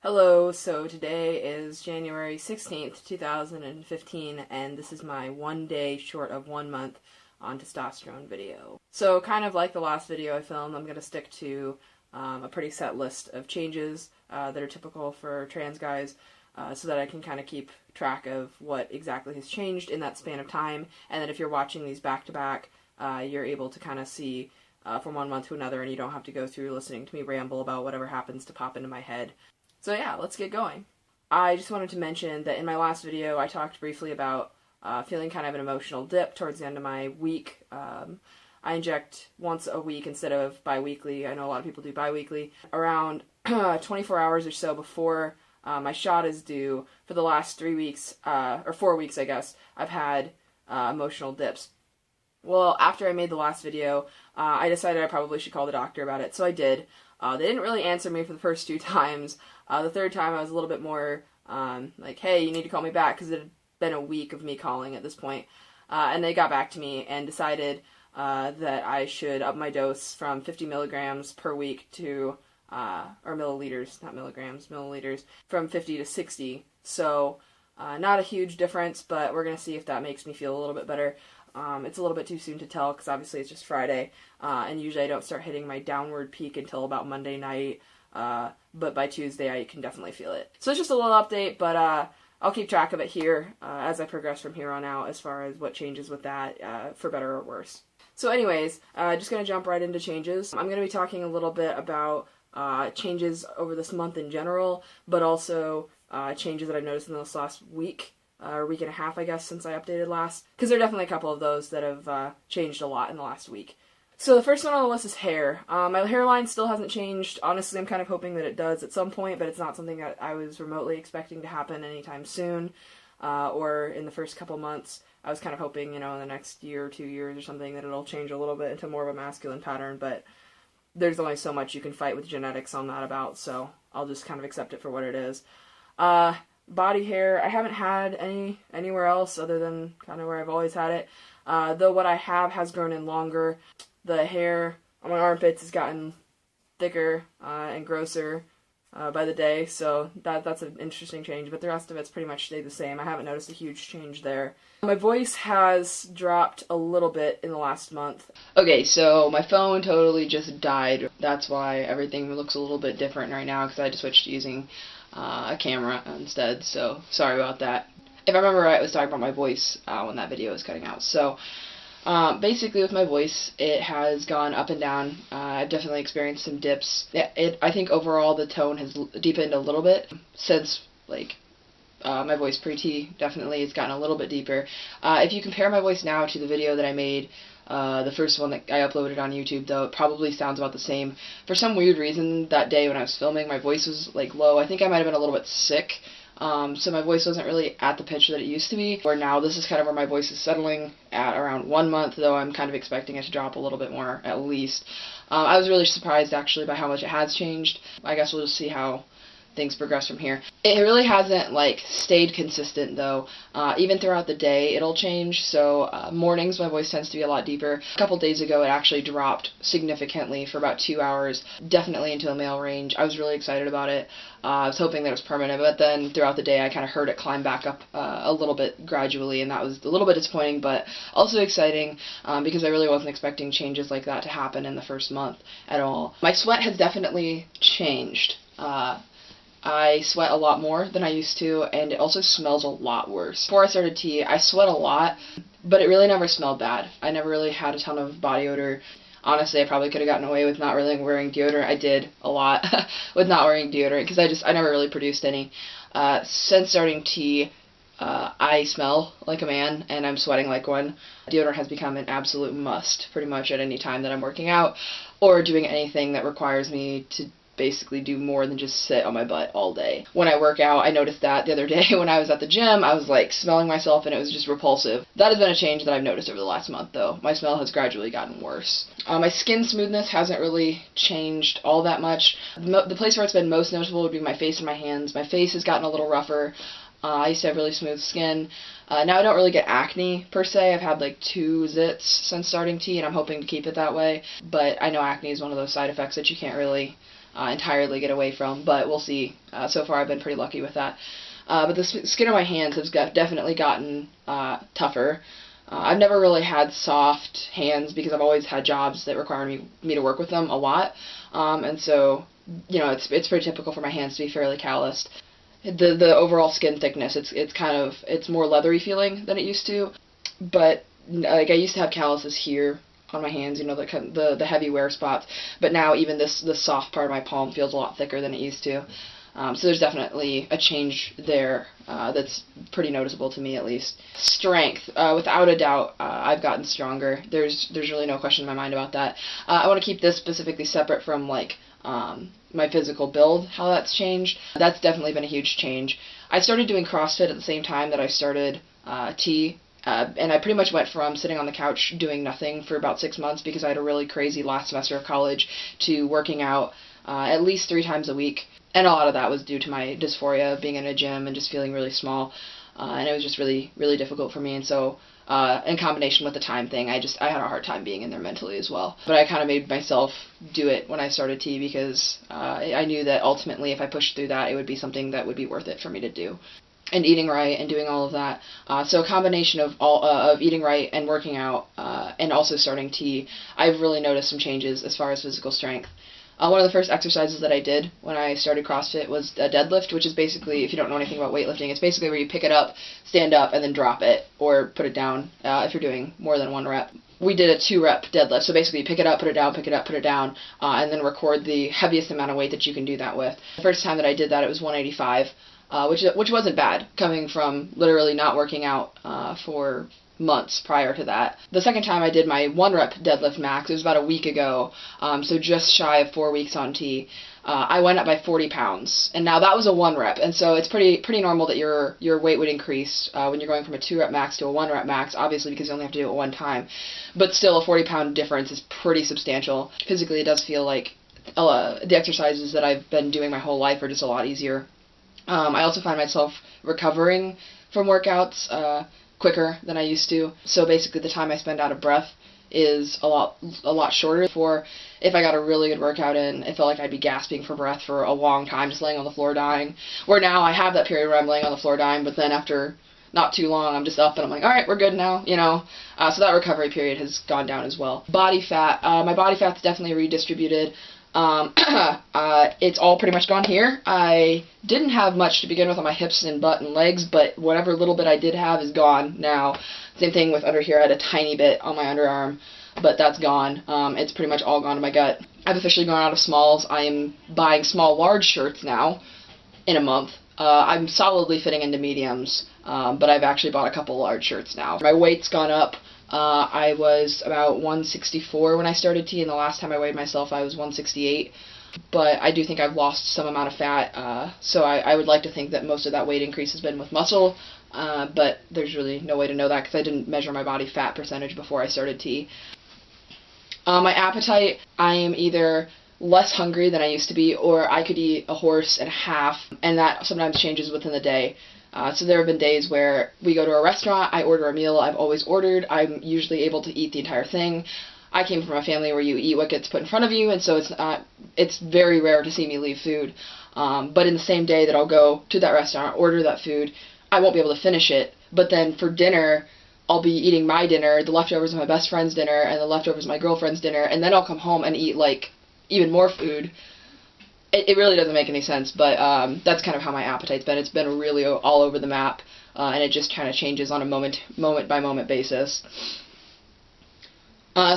Hello, so today is January 16th, 2015, and this is my 1 day short of 1 month on testosterone video. So kind of like the last video I filmed, I'm going to stick to a pretty set list of changes that are typical for trans guys so that I can kind of keep track of what exactly has changed in that span of time, and then if you're watching these back to back, you're able to kind of see from 1 month to another, and you don't have to go through listening to me ramble about whatever happens to pop into my head. So yeah, let's get going. I just wanted to mention that in my last video I talked briefly about feeling kind of an emotional dip towards the end of my week. I inject once a week instead of bi-weekly. I know a lot of people do bi-weekly. Around 24 hours or so before my shot is due, for the last 3 weeks, or 4 weeks I guess, I've had emotional dips. Well, after I made the last video, I decided I probably should call the doctor about it, so I did. They didn't really answer me for the first 2 times. The third time I was a little bit more like, hey, you need to call me back, because it had been a week of me calling at this point. And they got back to me and decided that I should up my dose from 50 milligrams per week to, or milliliters, not milligrams, milliliters, from 50 to 60. So not a huge difference, but we're going to see if that makes me feel a little bit better. It's a little bit too soon to tell because obviously it's just Friday, and usually I don't start hitting my downward peak until about Monday night, but by Tuesday I can definitely feel it. So it's just a little update, but I'll keep track of it here as I progress from here on out as far as what changes with that, for better or worse. So anyways, just going to jump right into changes. I'm going to be talking a little bit about changes over this month in general, but also changes that I've noticed in this last week. Or week and a half, I guess, since I updated last. Because there are definitely a couple of those that have changed a lot in the last week. So the first one on the list is hair. My hairline still hasn't changed. Honestly, I'm kind of hoping that it does at some point, but it's not something that I was remotely expecting to happen anytime soon, or in the first couple months. I was kind of hoping, in the next year or 2 years or something, that it'll change a little bit into more of a masculine pattern, but there's only so much you can fight with genetics on that about, so I'll just kind of accept it for what it is. Body hair, I haven't had anywhere else other than kind of where I've always had it. Though what I have has grown in longer. The hair on my armpits has gotten thicker and grosser by the day, so that's an interesting change, but the rest of it's pretty much stayed the same. I haven't noticed a huge change there. My voice has dropped a little bit in the last month. Okay, so my phone totally just died. That's why everything looks a little bit different right now, because I just switched to using a camera instead, so sorry about that. If I remember right, I was talking about my voice when that video was cutting out. So basically with my voice, it has gone up and down. I've definitely experienced some dips. I think overall the tone has deepened a little bit since, my voice pre-T definitely has gotten a little bit deeper. If you compare my voice now to the video that I made, the first one that I uploaded on YouTube, though, it probably sounds about the same. For some weird reason, that day when I was filming, my voice was, low. I think I might have been a little bit sick, so my voice wasn't really at the pitch that it used to be. Where now, this is kind of where my voice is settling at around 1 month, though I'm kind of expecting it to drop a little bit more, at least. I was really surprised, actually, by how much it has changed. I guess we'll just see how things progress from here. It really hasn't, stayed consistent, though. Even throughout the day, it'll change, so mornings my voice tends to be a lot deeper. A couple days ago, it actually dropped significantly for about 2 hours, definitely into the male range. I was really excited about it. I was hoping that it was permanent, but then throughout the day, I kind of heard it climb back up a little bit gradually, and that was a little bit disappointing, but also exciting, because I really wasn't expecting changes like that to happen in the first month at all. My sweat has definitely changed. I sweat a lot more than I used to, and it also smells a lot worse. Before I started T, I sweat a lot, but it really never smelled bad. I never really had a ton of body odor. Honestly, I probably could have gotten away with not really wearing deodorant. I did a lot with not wearing deodorant, because I never really produced any. Since starting T, I smell like a man, and I'm sweating like one. Deodorant has become an absolute must, pretty much at any time that I'm working out, or doing anything that requires me to basically do more than just sit on my butt all day. When I work out, I noticed that the other day when I was at the gym, I was smelling myself, and it was just repulsive. That has been a change that I've noticed over the last month, though. My smell has gradually gotten worse. My skin smoothness hasn't really changed all that much. The place where it's been most noticeable would be my face and my hands. My face has gotten a little rougher. I used to have really smooth skin. Now I don't really get acne, per se. I've had 2 zits since starting T, and I'm hoping to keep it that way. But I know acne is one of those side effects that you can't really entirely get away from, but we'll see. So far I've been pretty lucky with that. But the skin on my hands has definitely gotten tougher. I've never really had soft hands because I've always had jobs that require me to work with them a lot, and so it's pretty typical for my hands to be fairly calloused. The overall skin thickness, it's more leathery feeling than it used to, but like I used to have calluses here on my hands, the heavy wear spots, but now even the soft part of my palm feels a lot thicker than it used to. So there's definitely a change there that's pretty noticeable to me, at least. Strength, without a doubt, I've gotten stronger. There's really no question in my mind about that. I want to keep this specifically separate from my physical build, how that's changed. That's definitely been a huge change. I started doing CrossFit at the same time that I started T. And I pretty much went from sitting on the couch doing nothing for about 6 months because I had a really crazy last semester of college to working out at least 3 times a week. And a lot of that was due to my dysphoria of being in a gym and just feeling really small. And it was just really, really difficult for me. And so in combination with the time thing, I had a hard time being in there mentally as well. But I kind of made myself do it when I started T because I knew that ultimately if I pushed through that, it would be something that would be worth it for me to do. And eating right and doing all of that. So a combination of of eating right and working out and also starting T, I've really noticed some changes as far as physical strength. One of the first exercises that I did when I started CrossFit was a deadlift, which is basically, if you don't know anything about weightlifting, it's basically where you pick it up, stand up, and then drop it, or put it down if you're doing more than 1 rep. We did a 2-rep deadlift, so basically you pick it up, put it down, pick it up, put it down, and then record the heaviest amount of weight that you can do that with. The first time that I did that, it was 185, which wasn't bad, coming from literally not working out for months prior to that. The second time I did my 1-rep deadlift max, it was about a week ago, so just shy of 4 weeks on T. I went up by 40 pounds, and now that was a 1-rep, and so it's pretty normal that your weight would increase when you're going from a 2-rep max to a 1-rep max, obviously because you only have to do it one time, but still a 40-pound difference is pretty substantial. Physically, it does feel like the exercises that I've been doing my whole life are just a lot easier. I also find myself recovering from workouts quicker than I used to. So basically the time I spend out of breath is a lot shorter. Before, if I got a really good workout in, it felt like I'd be gasping for breath for a long time, just laying on the floor dying. Where now I have that period where I'm laying on the floor dying, but then after not too long, I'm just up and I'm like, all right, we're good now, So that recovery period has gone down as well. Body fat. My body fat's definitely redistributed. It's all pretty much gone here. I didn't have much to begin with on my hips and butt and legs, but whatever little bit I did have is gone now. Same thing with under here. I had a tiny bit on my underarm, but that's gone. It's pretty much all gone to my gut. I've officially gone out of smalls. I am buying small large shirts now in a month. I'm solidly fitting into mediums, but I've actually bought a couple large shirts now. My weight's gone up. I was about 164 when I started T, and the last time I weighed myself I was 168. But I do think I've lost some amount of fat, so I would like to think that most of that weight increase has been with muscle, but there's really no way to know that because I didn't measure my body fat percentage before I started T. My appetite, I am either less hungry than I used to be, or I could eat a horse and a half, and that sometimes changes within the day. So there have been days where we go to a restaurant, I order a meal I've always ordered, I'm usually able to eat the entire thing. I came from a family where you eat what gets put in front of you, and so it's very rare to see me leave food. But in the same day that I'll go to that restaurant, order that food, I won't be able to finish it. But then for dinner, I'll be eating my dinner, the leftovers of my best friend's dinner, and the leftovers of my girlfriend's dinner, and then I'll come home and eat even more food. It really doesn't make any sense, but that's kind of how my appetite's been. It's been really all over the map, and it just kind of changes on a moment-by-moment basis.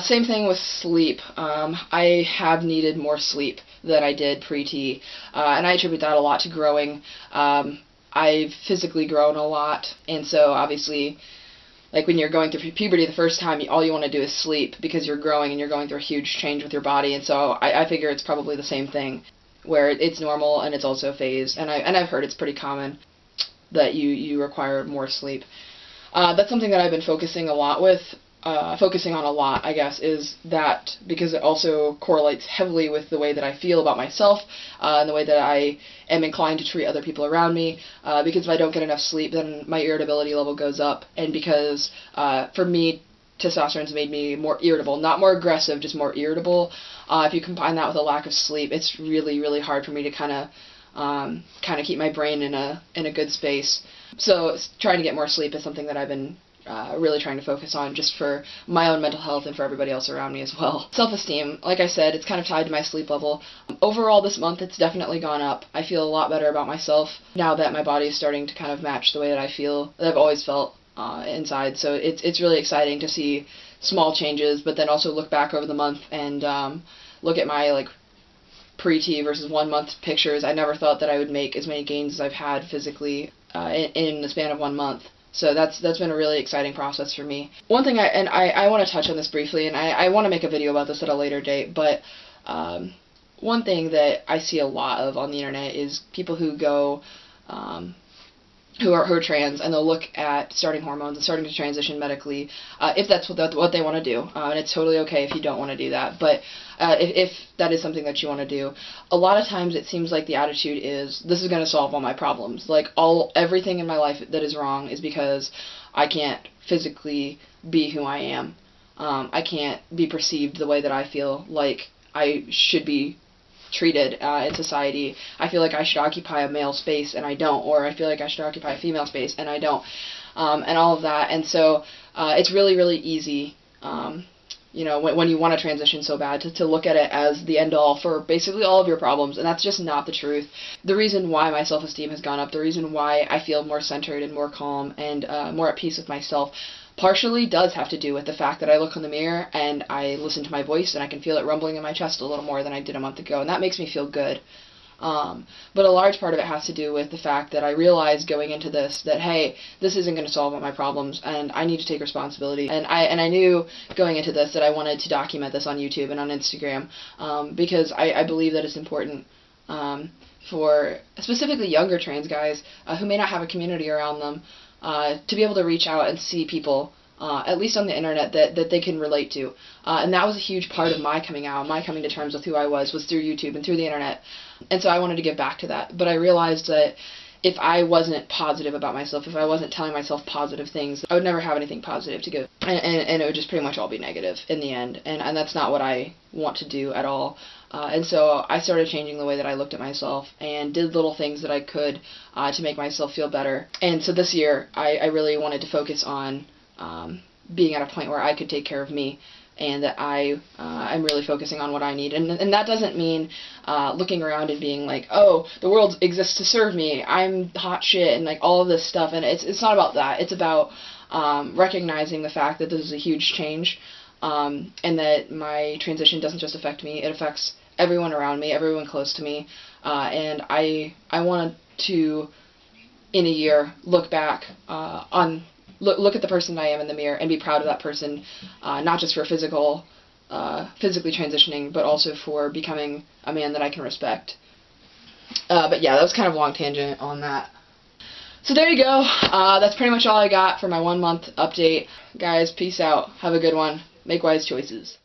Same thing with sleep. I have needed more sleep than I did pre-T, and I attribute that a lot to growing. I've physically grown a lot, and so obviously, when you're going through puberty the first time, all you want to do is sleep because you're growing and you're going through a huge change with your body, and so I figure it's probably the same thing, where it's normal and it's also phased, and I've heard it's pretty common that you require more sleep. That's something that I've been focusing on a lot, I guess, is that because it also correlates heavily with the way that I feel about myself and the way that I am inclined to treat other people around me, because if I don't get enough sleep, then my irritability level goes up, and because for me, testosterone's made me more irritable, not more aggressive, just more irritable. If you combine that with a lack of sleep, it's really, really hard for me to kind of keep my brain in a good space. So trying to get more sleep is something that I've been really trying to focus on, just for my own mental health and for everybody else around me as well. Self-esteem, like I said, it's kind of tied to my sleep level. Overall this month it's definitely gone up. I feel a lot better about myself now that my body is starting to kind of match the way that I feel, that I've always felt inside. So it's really exciting to see small changes, but then also look back over the month and look at my like pre-T versus 1 month pictures. I never thought that I would make as many gains as I've had physically in the span of 1 month. So that's been a really exciting process for me. One thing I want to touch on this briefly, and I want to make a video about this at a later date, but one thing that I see a lot of on the internet is people who go who are trans, and they'll look at starting hormones and starting to transition medically, if that's what they want to do. And it's totally okay if you don't want to do that, but if that is something that you want to do, a lot of times it seems like the attitude is, this is going to solve all my problems. Like, everything in my life that is wrong is because I can't physically be who I am. I can't be perceived the way that I feel like I should be treated in society. I feel like I should occupy a male space and I don't, or I feel like I should occupy a female space and I don't, and all of that. And so it's really, really easy, you know, when you want to transition so bad, to look at it as the end-all for basically all of your problems, and that's just not the truth. The reason why my self-esteem has gone up, the reason why I feel more centered and more calm and more at peace with myself, partially does have to do with the fact that I look in the mirror and I listen to my voice and I can feel it rumbling in my chest a little more than I did a month ago, and that makes me feel good. But a large part of it has to do with the fact that I realized going into this that, hey, this isn't going to solve all my problems, and I need to take responsibility. And I knew going into this that I wanted to document this on YouTube and on Instagram, because I believe that it's important for specifically younger trans guys who may not have a community around them, to be able to reach out and see people, at least on the internet, that they can relate to. And that was a huge part of my coming out, my coming to terms with who I was through YouTube and through the internet. And so I wanted to give back to that. But I realized that if I wasn't positive about myself, if I wasn't telling myself positive things, I would never have anything positive to give. And it would just pretty much all be negative in the end. And that's not what I want to do at all. And so I started changing the way that I looked at myself and did little things that I could to make myself feel better. And so this year, I really wanted to focus on being at a point where I could take care of me, and that I'm really focusing on what I need. And that doesn't mean looking around and being like, oh, the world exists to serve me, I'm hot shit, and like all of this stuff. And it's not about that. It's about recognizing the fact that this is a huge change, and that my transition doesn't just affect me, it affects everyone around me, everyone close to me. And I want to, in a year, look back look at the person I am in the mirror and be proud of that person, not just for physically transitioning, but also for becoming a man that I can respect. But yeah, that was kind of a long tangent on that. So there you go. That's pretty much all I got for my 1 month update. Guys, peace out. Have a good one. Make wise choices.